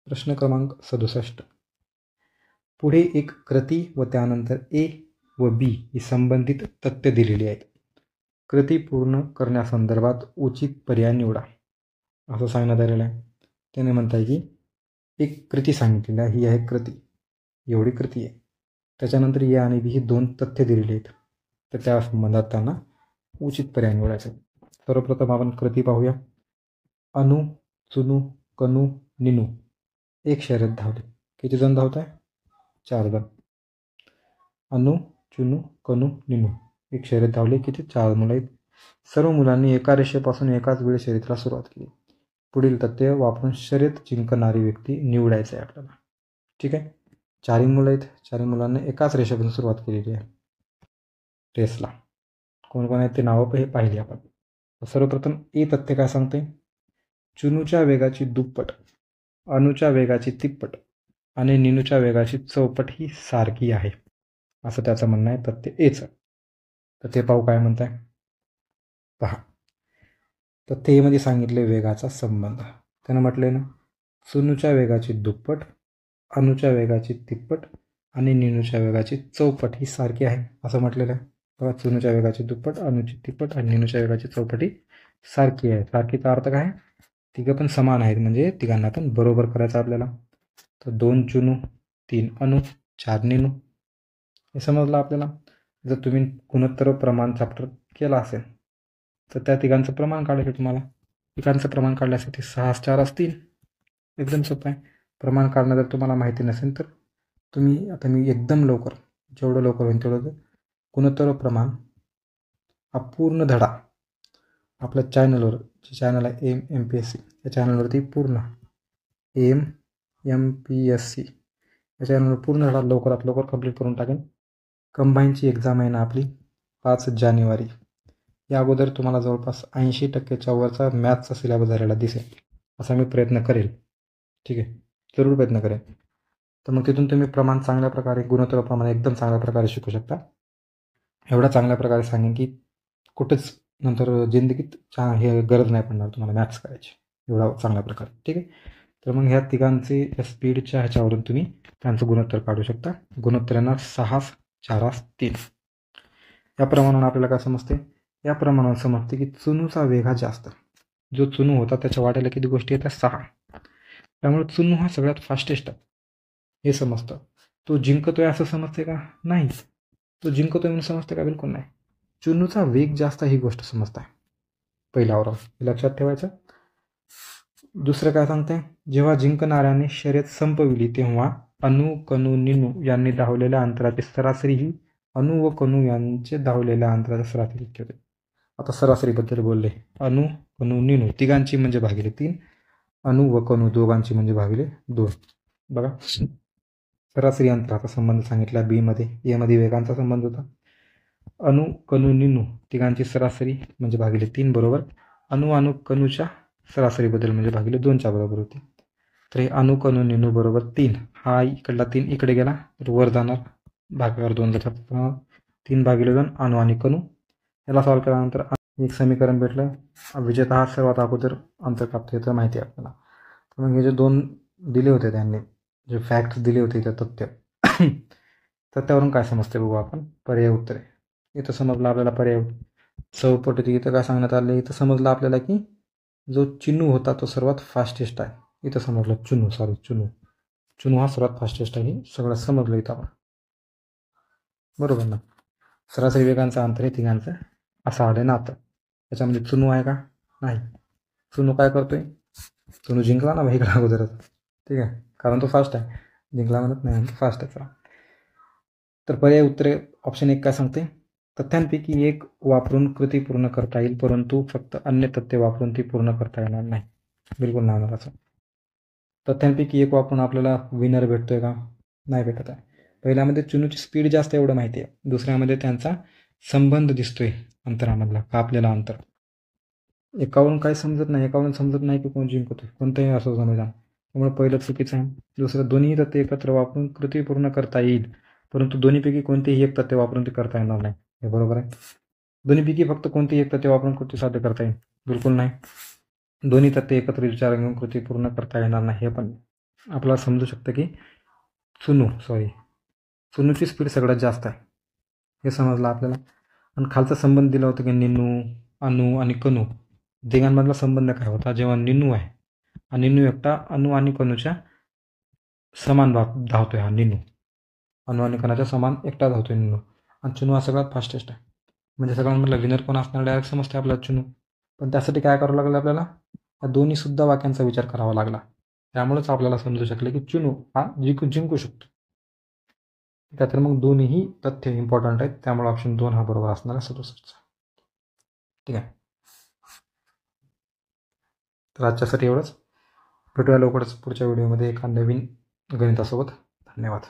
प्रश्न क्रमांक 67. पुढे एक कृती व त्यानंतर ए व बी ही संबंधित तथ्य दिलेली आहेत. कृती पूर्ण करण्यासंदर्भात उचित पर्याय निवडा असं सांगण्यात आलेलं आहे. त्याने म्हणताय की एक कृती सांगितलेली आहे, ही आहे कृती, एवढी कृती आहे. त्याच्यानंतर ए आणि बी ही दोन तथ्य दिलेली आहेत, तर त्या संबंधात त्यांना उचित पर्याय निवडायचा. सर्वप्रथम आपण कृती पाहूया. अनु, चुनू, कनू, निनू एक शर्यत धावले. किती जण धावत आहे? 4 जण. अनु, चुनू, कनू, निनू एक शर्यत धावले. किती? 4 मुलं आहेत. सर्व मुलांनी एका रेषेपासून एकाच वेळी शर्यतीला सुरुवात केली. पुढील तथ्य वापरून शर्यत जिंकणारी व्यक्ती निवडायचं आहे आपल्याला. ठीक आहे. 4 मुलं आहेत. 4 मुलांनी एकाच रेषेपासून सुरुवात केलेली आहे रेसला. कोण कोण आहेत ते नावं हे पाहिली आपण. सर्वप्रथम ए तथ्य काय सांगते? चुनूच्या वेगाची दुप्पट, अनुच्या वेगाची तिप्पट आणि निनूच्या वेगाची चौपट ही सारखी आहे, असं त्याचं म्हणणं आहे तथ्य एचं. तर ते पाहू काय म्हणताय पहा. तथ्य एमध्ये सांगितले वेगाचा संबंध. त्यानं म्हटले ना, चुनूच्या वेगाची दुप्पट, अनुच्या वेगाची तिप्पट आणि निनूच्या वेगाची चौपट ही सारखी आहे असं म्हटलेलं आहे. बघा, चुनूच्या वेगाची दुप्पट, अनुची तिप्पट आणि निनूच्या वेगाची चौपट ही सारखी आहे. सारखीचा अर्थ काय? तिघं पण समान आहेत, म्हणजे तिघांना पण बरोबर करायचं आपल्याला. तर 2 चुनू, 3 अनु, 4 निनू हे समजलं आपल्याला. जर तुम्ही गुणोत्तर प्रमाण चॅप्टर केला असेल तर त्या तिघांचं प्रमाण काढायचं तुम्हाला. तिघांचं प्रमाण काढण्यासाठी 6 4 3. एकदम सोपं आहे. प्रमाण काढणं जर तुम्हाला माहिती नसेल तर तुम्ही आता मी एकदम लवकर, जेवढं लवकर होईल तेवढं गुणोत्तर प्रमाण हा पूर्ण धडा आपल्या चॅनलवर, जे चॅनल आहे MPSC, या चॅनलवरती पूर्ण MPSC या चॅनलवर पूर्ण धडा लवकरात लवकर कंप्लीट करून टाकेन. कंबाईनची एक्झाम आहे ना आपली 5 जानेवारी. या अगोदर तुम्हाला जवळपास 80% वरचा मॅथ्सचा सिलेबस झालेला दिसेल, असा मी प्रयत्न करेल. ठीक आहे, जरूर प्रयत्न करेन. तर मग तिथून तुम्ही प्रमाण चांगल्या प्रकारे, गुणोत्तर प्रमाण एकदम चांगल्या प्रकारे शिकू शकता. एवढा चांगल्या प्रकारे सांगेन की कुठेच नंतर जिंदगीत हे गरज नाही पडणार तुम्हाला मॅथ्स करायची, एवढा चांगल्या प्रकारे. ठीक आहे. तर मग ह्या तिघांचे स्पीडच्या ह्याच्यावरून तुम्ही त्यांचं गुणोत्तर काढू शकता. गुणोत्तर येणार 6 4 3. या प्रमाणावर आपल्याला काय समजते? या प्रमाणावर समजते की चुनूचा वेग हा जास्त. जो चुनू होता त्याच्या वाट्याला किती गोष्टी येतात? 6. त्यामुळे चुनू हा सगळ्यात फास्टेस्ट आहे हे समजतं. तो जिंकतोय असं समजते का? नाही. तो जिंकतोय म्हणून समजते का? बिलकुल नाही. चुनूचा वेग जास्त ही गोष्ट समजताय पहिल्यावर, लक्षात ठेवायचं. दुसरं काय सांगते? जेव्हा जिंकणाऱ्याने शर्यत संपविली तेव्हा अनु, कनू, निनू यांनी धावलेल्या अंतराची सरासरी ही अनु व कनू यांचे धावलेल्या अंतराच्या सरासरी इतकी होते. आता सरासरीबद्दल बोलले. अनु, कनू, निनू तिघांची म्हणजे भागिले 3, अनु व कनू दोघांची म्हणजे भागिले 2. बघा, सरासरी अंतराचा संबंध सांगितला बी मध्ये. ए मध्ये वेगांचा संबंध होता. अनु, कनू, निनू तिघांची सरासरी म्हणजे भागिले 3 बरोबर अनु कनूच्या सरासरीबद्दल म्हणजे भागिले 2च्या बरोबर होते. तर हे अनु, कनू, निनू बरोबर 3. हा इकडला 3 इकडे गेला तर वर जाणार, भागाकार 2 लक्षात. 3 भागिले 2 अनु आणि कनू. याला सॉल्व केल्यानंतर एक समीकरण भेटलं. विजेता हा सर्वात अगोदर अंतर कापतो हे तर माहिती आहे आपल्याला. तर मग हे जे 2 दिले होते त्यांनी, जे फॅक्ट्स दिले होते इथं तथ्य, तर त्यावरून काय समजते बघू आपण. पर्याय उत्तरे इथं समजलं आपल्याला. पर्याय चौपट होती इथं काय सांगण्यात आले? इथं समजलं आपल्याला की जो चिनू होता तो सर्वात फास्टेस्ट आहे. इथं समजलं चुनू हा सर्वात फास्टेस्ट आहे. हे सगळं समजलं इथं आपण, बरोबर ना. सरासरी वेगांचा अंतर आहे तिघांचं असं आलं ना. आता त्याच्यामध्ये चुनू आहे का? नाही. चुनू काय करतोय? चुनू जिंकला ना इकडे अगोदरच. ठीक आहे, कारण तो फास्ट आहे. जिंकला म्हणत नाही, फास्ट आहे. तर पर्याय उत्तरे ऑप्शन 1 काय सांगते? तथ्यांपैकी एक वापरून कृती पूर्ण करता येईल, परंतु फक्त अन्य तथ्य वापरून ती पूर्ण करता येणार नाही. बिलकुल नाही होणार असं. तथ्यांपैकी एक वापरून आपल्याला विनर भेटतोय का? नाही भेटत आहे. पहिल्यामध्ये चुनूची स्पीड जास्त एवढं माहिती आहे. दुसऱ्यामध्ये त्यांचा संबंध दिसतोय अंतरामधला, कापलेला अंतर. एकावरून काही समजत नाही, एकावरून समजत नाही की कोण जिंकतोय, कोणतंही असं समजा. त्यामुळे पहिलं चुकीचं आहे. दुसरं, दोन्ही तथ्य एकत्र वापरून कृती पूर्ण करता येईल, परंतु दोन्हीपैकी कोणतेही एक तथ्य वापरून ते करता येणार नाही, हे बरोबर आहे. दोन्हीपैकी फक्त कोणतेही एक तथ्य वापरून कृती साध्य करता येईल, बिलकुल नाही. दोन्ही तथ्य एकत्र विचार घेऊन कृती पूर्ण करता येणार नाही, हे पण. आपल्याला समजू शकतं की चुनूची स्पीड सगळ्यात जास्त आहे, हे समजलं आपल्याला. आणि खालचा संबंध दिला होता की निनू, अनु आणि कनू तिघांमधला संबंध काय होता. जेव्हा निनू आहे हा निनू एकटा अनु आणि कनूच्या समान धावतोय. हा निनू अनु आणि कणाच्या समान एकटा धावतोय निनू. आणि चुनू हा सगळ्यात फास्टेस्ट आहे. म्हणजे सगळ्यांमधला विनर कोण असणार डायरेक्ट समजते आपल्याला चुनू. पण त्यासाठी काय करावं लागलं आपल्याला, या दोन्हीसुद्धा वाक्यांचा विचार करावा लागला. त्यामुळेच आपल्याला समजू शकले की चुनू हा जिंकू शकतो. ठीक आहे, तर मग दोन्हीही तथ्य इम्पॉर्टंट आहेत. त्यामुळे ऑप्शन 2 हा बरोबर असणार आहे 67चा. ठीक आहे, तर आजच्यासाठी एवढंच. भेटूया लवकरच पुढच्या व्हिडिओमध्ये एका नवीन गणितासोबत. धन्यवाद.